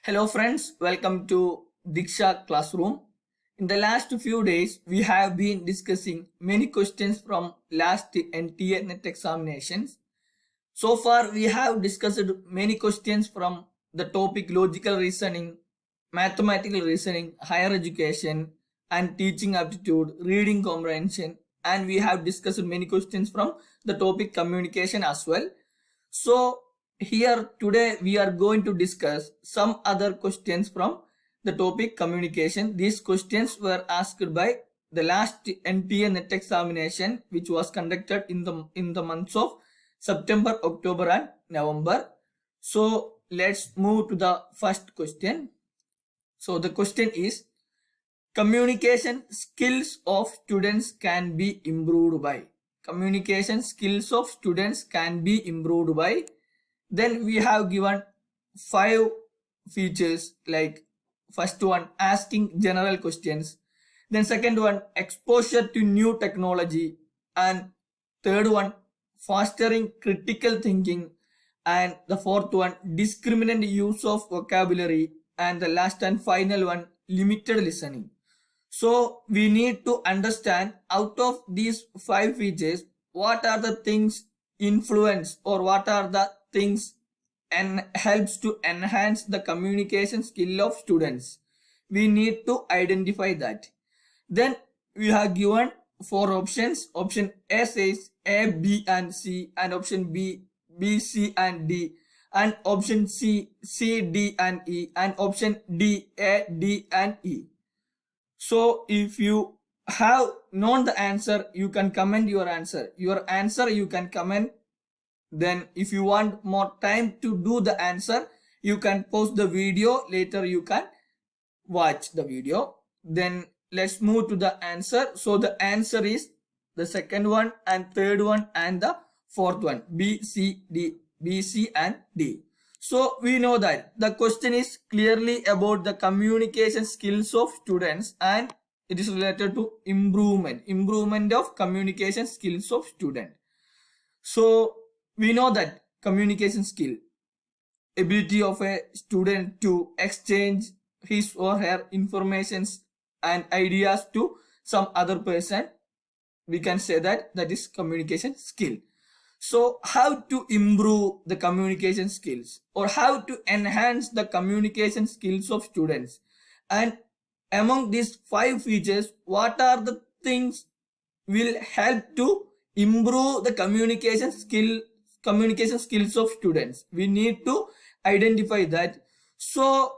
Hello friends, welcome to Diksha Classroom. In the last few days, we have been discussing many questions from last NTA NET examinations. So far, we have discussed many questions from the topic logical reasoning, mathematical reasoning, higher education, and teaching aptitude, reading comprehension, and we have discussed many questions from the topic communication as well. So here today we are going to discuss some other questions from the topic communication. These questions were asked by the last NTA NET examination which was conducted in the months of September, October and November. So let's move to the first question. So the question is, communication skills of students can be improved by. Communication skills of students can be improved by. Then we have given 5 features, like first one, asking general questions. Then second one, exposure to new technology. And third one, fostering critical thinking. And the fourth one, discriminant use of vocabulary. And the last and final one, limited listening. So we need to understand out of these 5 features, what are the things influence or what are the things and helps to enhance the communication skill of students. We need to identify that. Then we have given 4 options. Option A says A, B and C, and option B, B, C and D, and option C, C, D and E, and option D, A, D and E. So if you have known the answer, you can comment your answer. Your answer you can comment. Then if you want more time to do the answer, you can pause the video. Later you can watch the video. Then let's move to the answer. So the answer is the second one and third one and the fourth one, B, C, D, B, C and D. So we know that the question is clearly about the communication skills of students and it is related to improvement of communication skills of student. So we know that communication skill, ability of a student to exchange his or her informations and ideas to some other person, we can say that is communication skill. So how to improve the communication skills or how to enhance the communication skills of students, and among these 5 features, what are the things will help to improve the communication skills of students? We need to identify that. So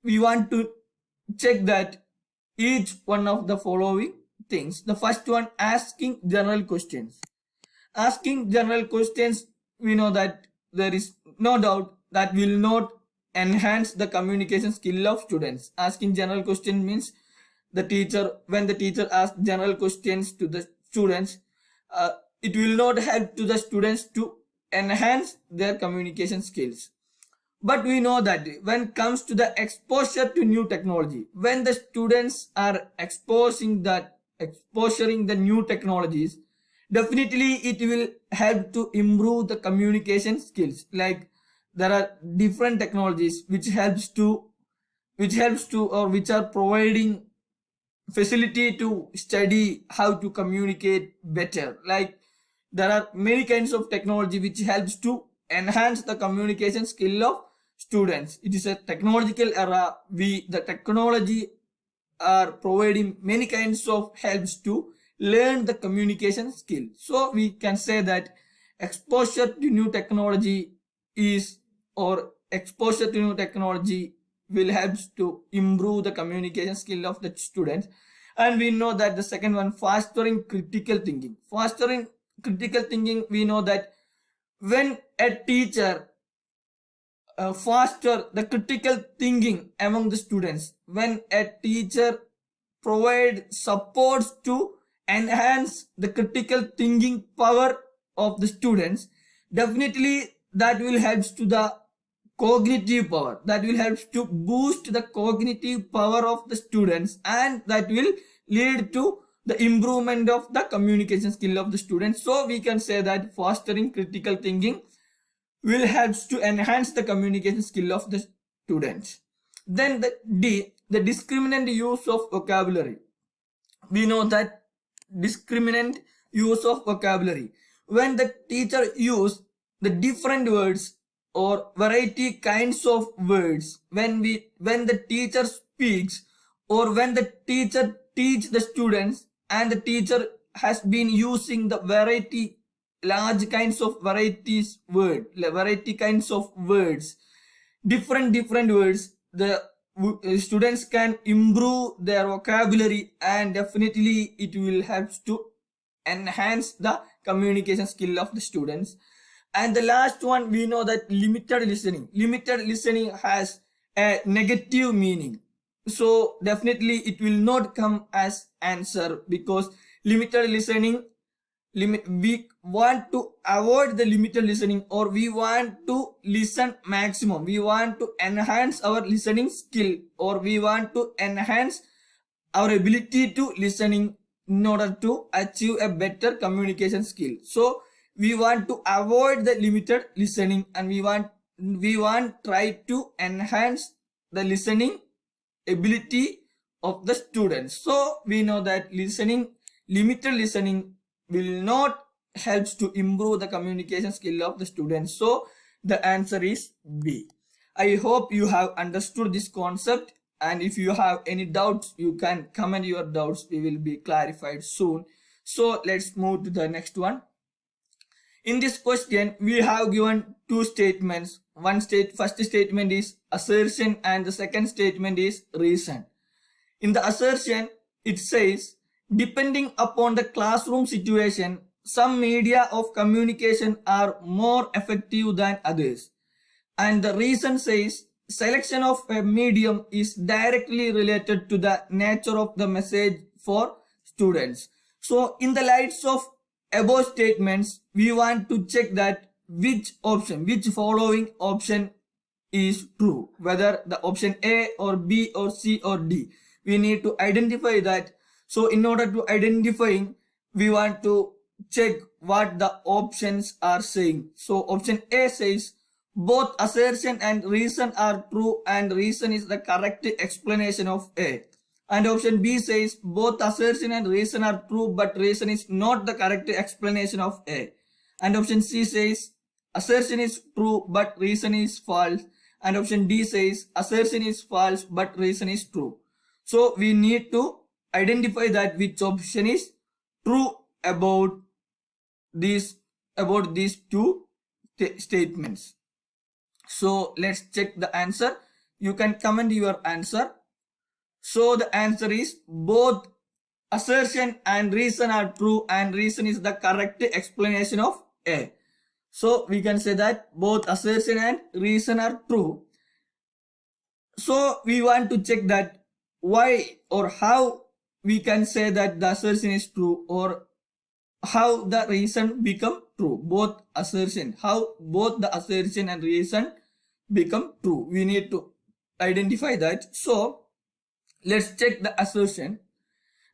we want to check that each one of the following things. The first one, asking general questions. Asking general questions, we know that there is no doubt that will not enhance the communication skill of students. Asking general question means when the teacher asks general questions to the students, it will not help to the students to enhance their communication skills. But we know that when it comes to the exposure to new technology, when the students are exposing the new technologies, definitely it will help to improve the communication skills. Like there are different technologies which are providing facility to study how to communicate better. Like there are many kinds of technology which helps to enhance the communication skill of students. It is a technological era. The technology are providing many kinds of helps to learn the communication skill. So we can say that exposure to new technology will help to improve the communication skill of the students. And we know that the second one, fostering critical thinking. Fostering critical thinking, we know that when a teacher foster the critical thinking among the students, when a teacher provide supports to enhance the critical thinking power of the students, definitely that will help to the cognitive power, that will help to boost the cognitive power of the students, and that will lead to the improvement of the communication skill of the students. So we can say that fostering critical thinking will help to enhance the communication skill of the students. Then the D, the discriminant use of vocabulary. We know that discriminant use of vocabulary. When the teacher use the different words or variety kinds of words, when the teacher speaks or when the teacher teach the students and the teacher has been using the variety large kinds of variety kinds of words, different words, the students can improve their vocabulary, and definitely it will help to enhance the communication skill of the students. And the last one, we know that limited listening has a negative meaning, so definitely it will not come as answer, because limited listening, we want to avoid the limited listening, or we want to listen maximum, we want to enhance our listening skill, or we want to enhance our ability to listening in order to achieve a better communication skill. So we want to avoid the limited listening, and we want try to enhance the listening ability of the students. So we know that limited listening will not helps to improve the communication skill of the students. So the answer is B. I hope you have understood this concept, and if you have any doubts, you can comment your doubts. We will be clarified soon. So let's move to the next one. In this question, we have given two statements. First statement is assertion and the second statement is reason. In the assertion, it says, depending upon the classroom situation, some media of communication are more effective than others. And the reason says, selection of a medium is directly related to the nature of the message for students. So in the lights of above statements, we want to check that which following option is true, whether the option A or B or C or D. We need to identify that. So in order to identifying, we want to check what the options are saying. So option A says both assertion and reason are true, and reason is the correct explanation of A. And option B says both assertion and reason are true, but reason is not the correct explanation of A. And option C says assertion is true, but reason is false. And option D says assertion is false, but reason is true. So we need to identify that which option is true about these two statements. So let's check the answer. You can comment your answer. So the answer is both assertion and reason are true, and reason is the correct explanation of A. So we can say that both assertion and reason are true. So we want to check that why or how we can say that the assertion is true, or how the reason become true. How both the assertion and reason become true. We need to identify that. So let's check the assertion.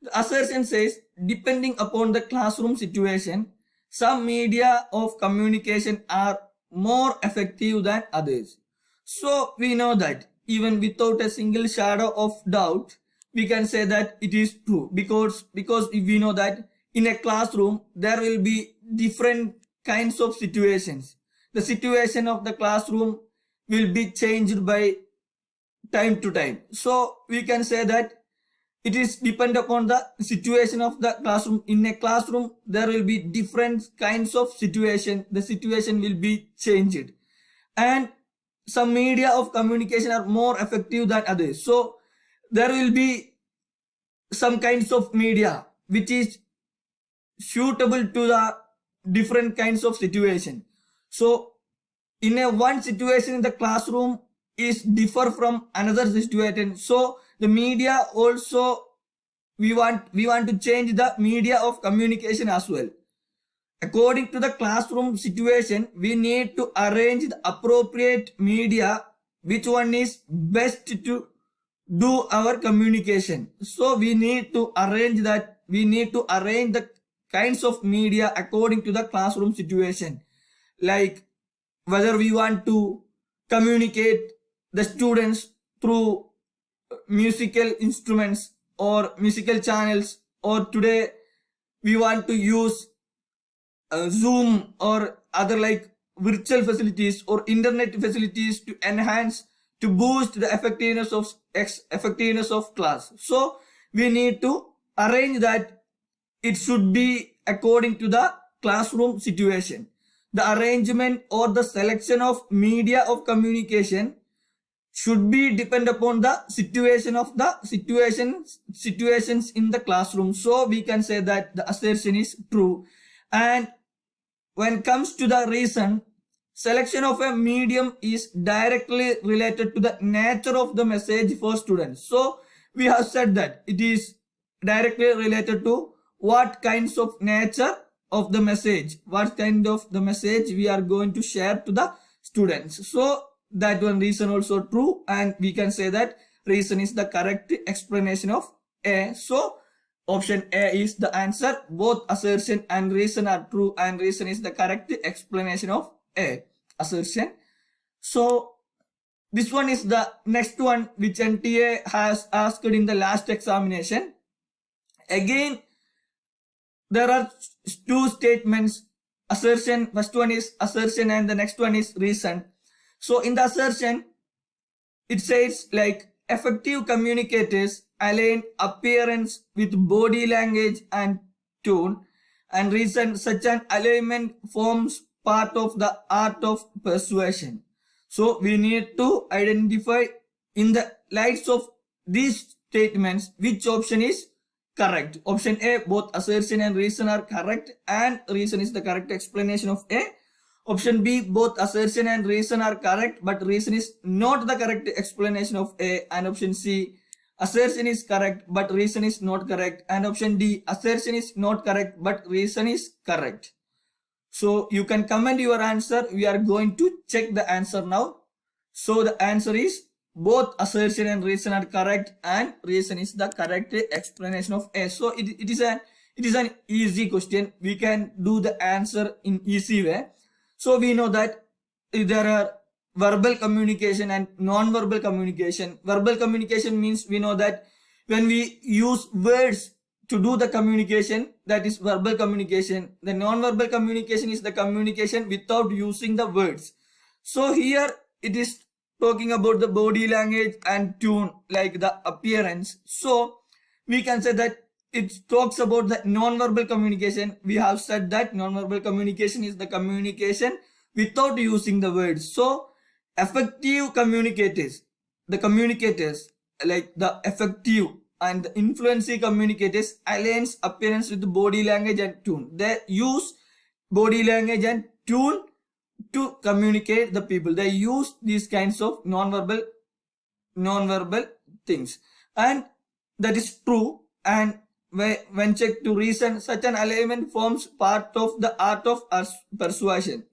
The assertion says, depending upon the classroom situation, some media of communication are more effective than others. So we know that even without a single shadow of doubt, we can say that it is true, because we know that in a classroom there will be different kinds of situations. The situation of the classroom will be changed by time to time. So we can say that it is depend upon the situation of the classroom. In a classroom there will be different kinds of situation. The situation will be changed, and some media of communication are more effective than others. So there will be some kinds of media which is suitable to the different kinds of situation. So in a one situation in the classroom is differ from another situation. So the media also, we want to change the media of communication as well. According to the classroom situation, we need to arrange the appropriate media, which one is best to do our communication. So we need to arrange that. We need to arrange the kinds of media according to the classroom situation, like whether we want to communicate the students through musical instruments or musical channels, or today we want to use Zoom or other like virtual facilities or internet facilities to enhance, to boost the effectiveness of class. So we need to arrange that it should be according to the classroom situation. The arrangement or the selection of media of communication should be depend upon the situation of the situations in the classroom. So we can say that the assertion is true. And when it comes to the reason, selection of a medium is directly related to the nature of the message for students. So we have said that it is directly related to what kinds of nature of the message, what kind of the message we are going to share to the students. So that one reason also true, and we can say that reason is the correct explanation of A. So option A is the answer. Both assertion and reason are true, and reason is the correct explanation of A, assertion. So this one is the next one which NTA has asked in the last examination. Again, there are two statements, assertion, first one is assertion and the next one is reason. So in the assertion, it says like effective communicators align appearance with body language and tone, and reason such an alignment forms part of the art of persuasion. So we need to identify in the lights of these statements which option is correct. Option A, both assertion and reason are correct, and reason is the correct explanation of A. Option B, both assertion and reason are correct, but reason is not the correct explanation of A. And option C, assertion is correct, but reason is not correct. And option D, assertion is not correct, but reason is correct. So you can comment your answer. We are going to check the answer now. So the answer is both assertion and reason are correct, and reason is the correct explanation of A. So it is an easy question. We can do the answer in easy way. So we know that there are verbal communication and non-verbal communication. Verbal communication means we know that when we use words to do the communication, that is verbal communication. The non-verbal communication is the communication without using the words. So here it is talking about the body language and tone, like the appearance. So we can say that it talks about the non-verbal communication. We have said that non-verbal communication is the communication without using the words. So effective communicators, the communicators like the effective and the influential communicators aligns appearance with body language and tone. They use body language and tone to communicate the people. They use these kinds of non-verbal things, and that is true. And when checked to reason, such an alignment forms part of the art of persuasion.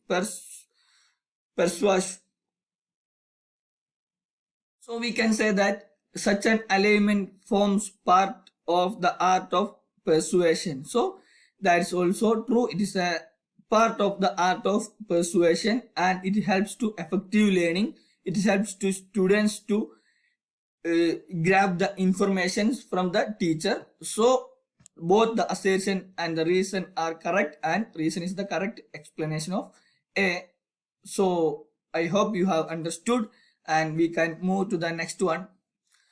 So we can say that such an alignment forms part of the art of persuasion. So that is also true. It is a part of the art of persuasion, and it helps to effective learning. It helps to students to grab the information from the teacher. So both the assertion and the reason are correct, and reason is the correct explanation of A. So I hope you have understood, and we can move to the next one.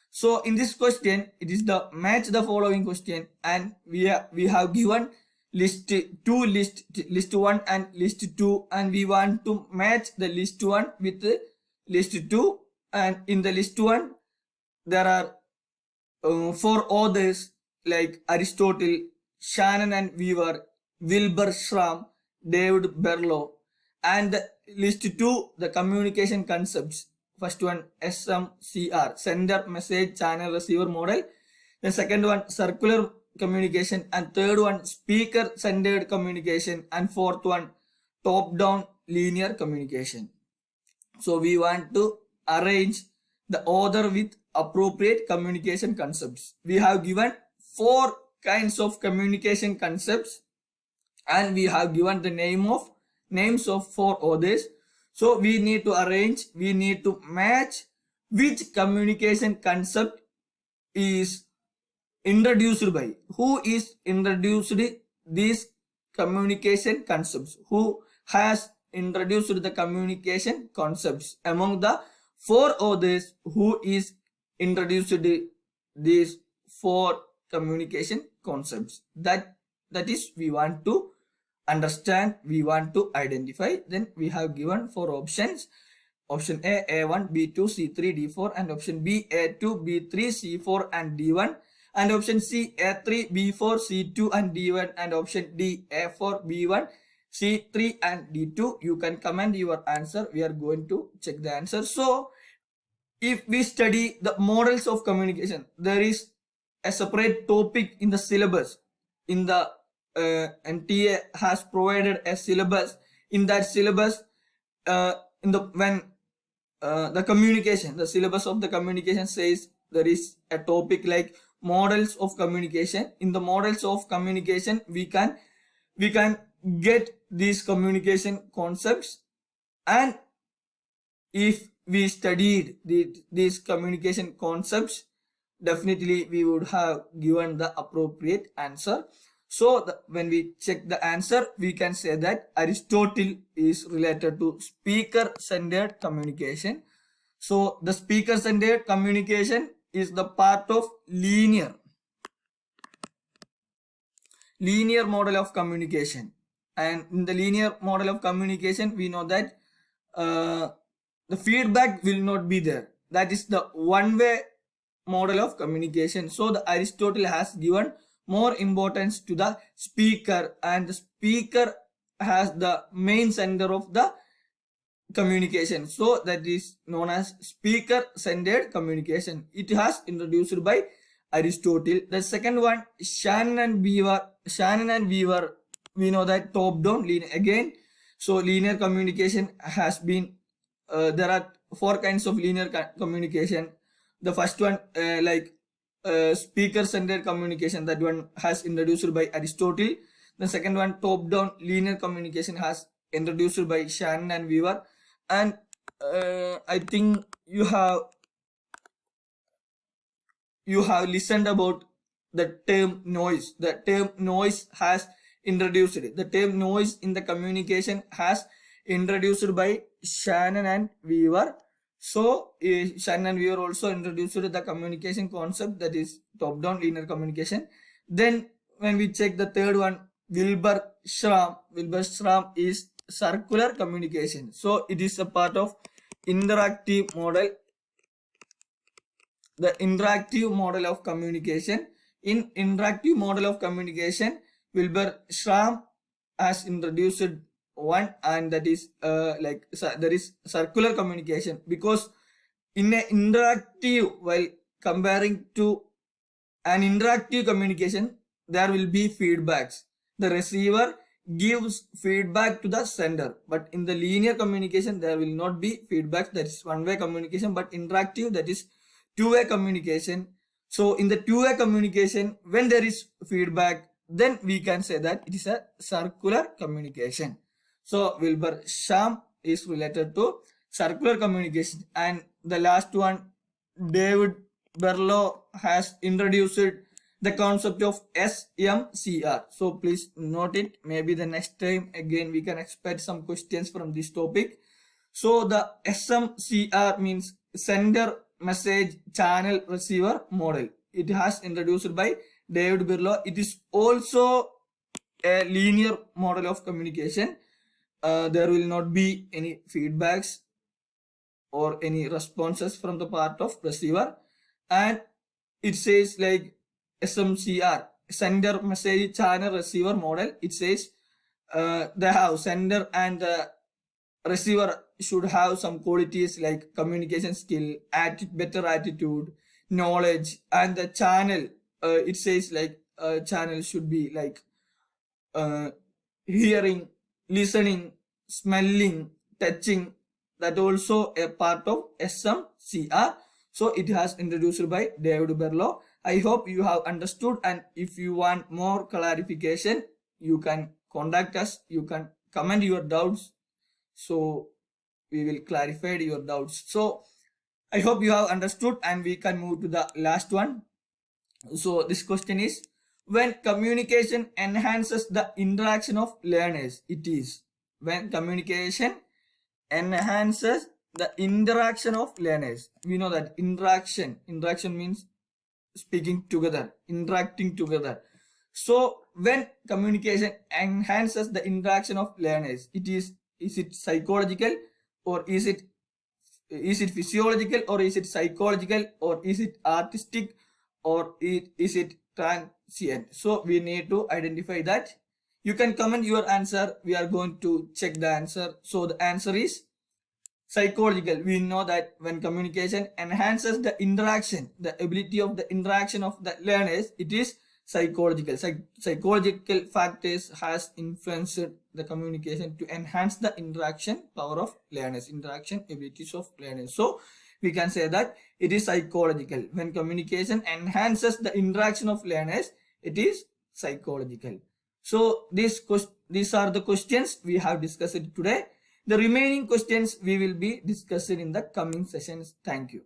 So in this question, it is the match the following question, and we have given list 1 and list 2, and we want to match the list 1 with the list 2. And in the list 1 there are 4 authors like Aristotle, Shannon and Weaver, Wilbur Schramm, David Berlow. And the list 2, the communication concepts. First one, SMCR, sender, message, channel, receiver model. The second one, circular communication. And third one, speaker centered communication. And fourth one, top down linear communication. So we want to arrange the order with appropriate communication concepts. We have given 4 kinds of communication concepts, and we have given the names of 4 authors. So we need to arrange, we need to match which communication concept is introduced by? Who is introduced these communication concepts? Who has introduced the communication concepts among the four others? Who is introduced these four communication concepts? That is we want to understand, we want to identify. Then we have given four options. Option A, A1, B2, C3, D4, and option B, A2, B3, C4, and D1, and option C, A3, B4, C2, and D1, and option D, A4, B1, C3, and D2. You can comment your answer. We are going to check the answer. So, if we study the models of communication, there is a separate topic in the syllabus. In the NTA has provided a syllabus. In that syllabus, the communication, the syllabus of the communication says there is a topic like models of communication. In the models of communication, we can get these communication concepts, and if we studied these communication concepts, definitely we would have given the appropriate answer. So when we check the answer, we can say that Aristotle is related to speaker-centered communication. So the speaker-centered communication is the part of linear model of communication. And in the linear model of communication, we know that the feedback will not be there. That is the one-way model of communication. So the Aristotle has given more importance to the speaker, and the speaker has the main center of the communication. So that is known as speaker-centered communication. It has introduced by Aristotle. The second one, Shannon and Weaver. We know that top-down linear again. So linear communication has been there are four kinds of linear communication. The first one speaker-centered communication, that one has introduced by Aristotle. The second one, top-down linear communication, has introduced by Shannon and Weaver. And I think you have listened about the term noise. The term noise has introduced it. The term noise in the communication has introduced by Shannon and Weaver. So Shannon and Weaver also introduced the communication concept, that is top-down linear communication. Then when we check the third one, Wilbur-Schramm is circular communication. So it is a part of interactive model. The interactive model of communication. In interactive model of communication, Wilbur-Schramm has introduced one, and that is there is circular communication, because in an interactive, while comparing to an interactive communication, there will be feedbacks. The receiver gives feedback to the sender, but in the linear communication there will not be feedback. That is one-way communication. But interactive, that is two-way communication. So in the two-way communication, when there is feedback, then we can say that it is a circular communication. So Wilbur-Schramm is related to circular communication. And the last one, David Berlow has introduced the concept of SMCR. So please note it. Maybe the next time again we can expect some questions from this topic. So the SMCR means sender message channel receiver model. It has introduced by David Berlow. It is also a linear model of communication. There will not be any feedbacks or any responses from the part of receiver, and it says like SMCR, sender message channel receiver model. It says they have sender and the receiver should have some qualities like communication skill, better attitude, knowledge, and the channel. It says like channel should be like hearing, listening, smelling, touching. That also a part of SMCR. So it has introduced by David Berlow. I hope you have understood, and if you want more clarification, you can contact us. You can comment your doubts, so we will clarify your doubts. So I hope you have understood, and we can move to the last one. So this question is, when communication enhances the interaction of learners, it is when communication enhances the interaction of learners. We know that interaction means speaking together, interacting together. So when communication enhances the interaction of learners, is it psychological, or is it physiological, or is it psychological, or is it artistic, or is it transient? So we need to identify that. You can comment your answer. We are going to check the answer. So the answer is psychological. We know that when communication enhances the interaction, the ability of the interaction of the learners, it is psychological. Psychological factors has influenced the communication to enhance the interaction power of learners, interaction abilities of learners. So we can say that it is psychological. When communication enhances the interaction of learners, it is psychological. So these are the questions we have discussed today. The remaining questions we will be discussing in the coming sessions. Thank you.